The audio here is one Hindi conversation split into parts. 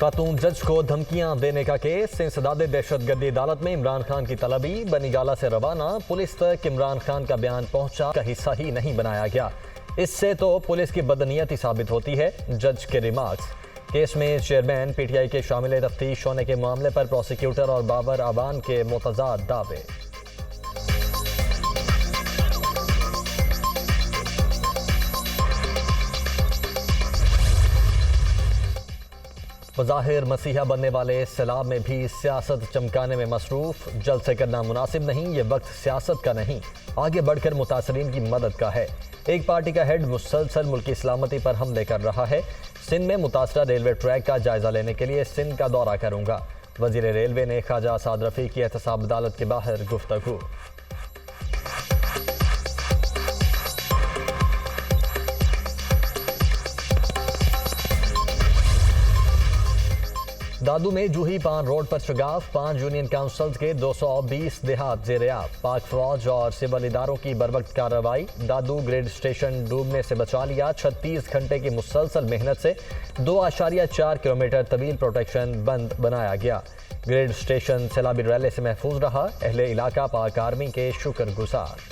खातून जज को धमकियां देने का केस। इंसदादे दहशतगर्दी अदालत में इमरान खान की तलबी। बनीगाला से रवाना पुलिस तक इमरान खान का बयान पहुंचा का हिस्सा ही नहीं बनाया गया। इससे तो पुलिस की बदनीयती साबित होती है। जज के रिमार्क्स। केस में चेयरमैन पीटीआई के शामिल तफ्तीश होने के मामले पर प्रोसिक्यूटर और बाबर अवान के मुतजाद दावे। बज़ाहिर मसीहा बनने वाले सैलाब में भी सियासत चमकाने में मसरूफ। जलसे करना मुनासिब नहीं, ये वक्त सियासत का नहीं, आगे बढ़कर मुतासरीन की मदद का है। एक पार्टी का हेड मुसलसल मुल्की सलामती पर हमले कर रहा है। सिंध में मुतासरा रेलवे ट्रैक का जायजा लेने के लिए सिंध का दौरा करूंगा। वजीर रेलवे ने ख्वाजा साद रफी की एहतसाब अदालत के बाहर गुफ्तगू। दादू में जूही पान रोड पर शगाफ। 5 यूनियन काउंसिल्स के 220 देहात जेर-ए-आब। पाक फौज और सिविल इदारों की बरवक्त कार्रवाई। दादू ग्रिड स्टेशन डूबने से बचा लिया। 36 घंटे की मुसलसल मेहनत से 2.4 किलोमीटर तवील प्रोटेक्शन बंद बनाया गया। ग्रिड स्टेशन सैलाबी रैले से महफूज रहा। अहले इलाका पाक आर्मी के शुक्रगुजार।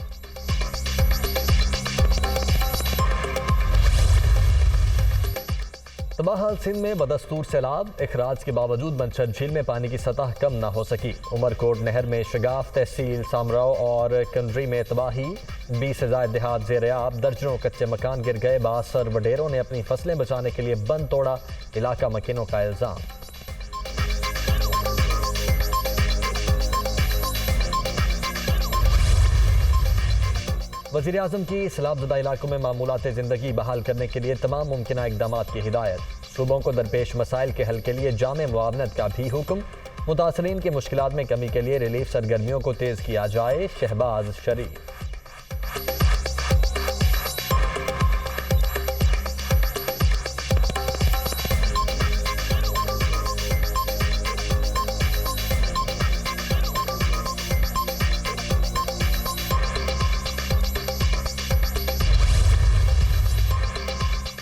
तबाह सिंध में बदस्तूर सैलाब। इखराज के बावजूद बंछर झील में पानी की सतह कम न हो सकी। उमरकोट नहर में शगाफ। तहसील सामराव और कंडरी में तबाही। 20 से ज़ायद देहात जेर-ए-आब। दर्जनों कच्चे मकान गिर गए। बासर वडेरों ने अपनी फसलें बचाने के लिए बंद तोड़ा। इलाका मकीनों का इल्जाम। वज़ीर-ए-आज़म की सैलाबज़दा इलाकों में मामूलात ज़िंदगी बहाल करने के लिए तमाम मुमकिन इक़दामात की हिदायत। सूबों को दरपेश मसाइल के हल के लिए जामे मुआवनत का भी हुक्म। मुतासरीन की मुश्किलात में कमी के लिए रिलीफ सरगर्मियों को तेज़ किया जाए। शहबाज शरीफ।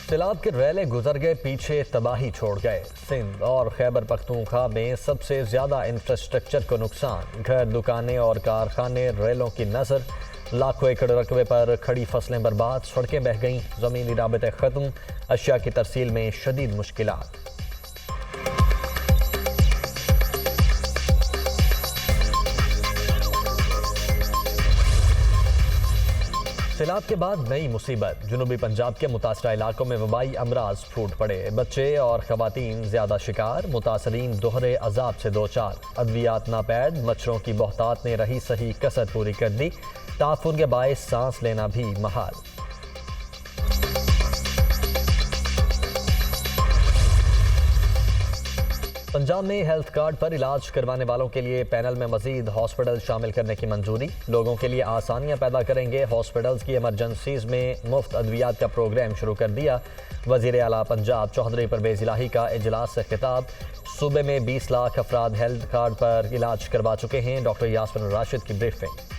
सैलाब के रैले गुजर गए, पीछे तबाही छोड़ गए। सिंध और खैबर पख्तूनख्वा में सबसे ज़्यादा इंफ्रास्ट्रक्चर को नुकसान। घर, दुकानें और कारखाने रेलों की नज़र। लाखों एकड़ रकबे पर खड़ी फसलें बर्बाद। सड़कें बह गईं। ज़मीनी राबते ख़त्म। अशिया की तरसील में शदीद मुश्किलात। सैलाब के बाद नई मुसीबत। जनूबी पंजाब के मुतासरा इलाकों में वबाई अमराज फूट पड़े। बच्चे और खवातीन ज्यादा शिकार। मुतासरीन दोहरे अजाब से दो चार। अद्वियात नापैद। मच्छरों की बहुतात ने रही सही कसर पूरी कर दी। ताफुन के बायस सांस लेना भी महाल। पंजाब में हेल्थ कार्ड पर इलाज करवाने वालों के लिए पैनल में मजीद हॉस्पिटल शामिल करने की मंजूरी। लोगों के लिए आसानियां पैदा करेंगे। हॉस्पिटल्स की इमरजेंसीज में मुफ्त अद्वियात का प्रोग्राम शुरू कर दिया। वजीर आला पंजाब चौधरी परवेज इलाही का इजलास से खिताब। सूबे में 20 लाख अफराद हेल्थ कार्ड पर इलाज करवा चुके हैं। डॉक्टर यास्मिन राशिद की ब्रीफिंग।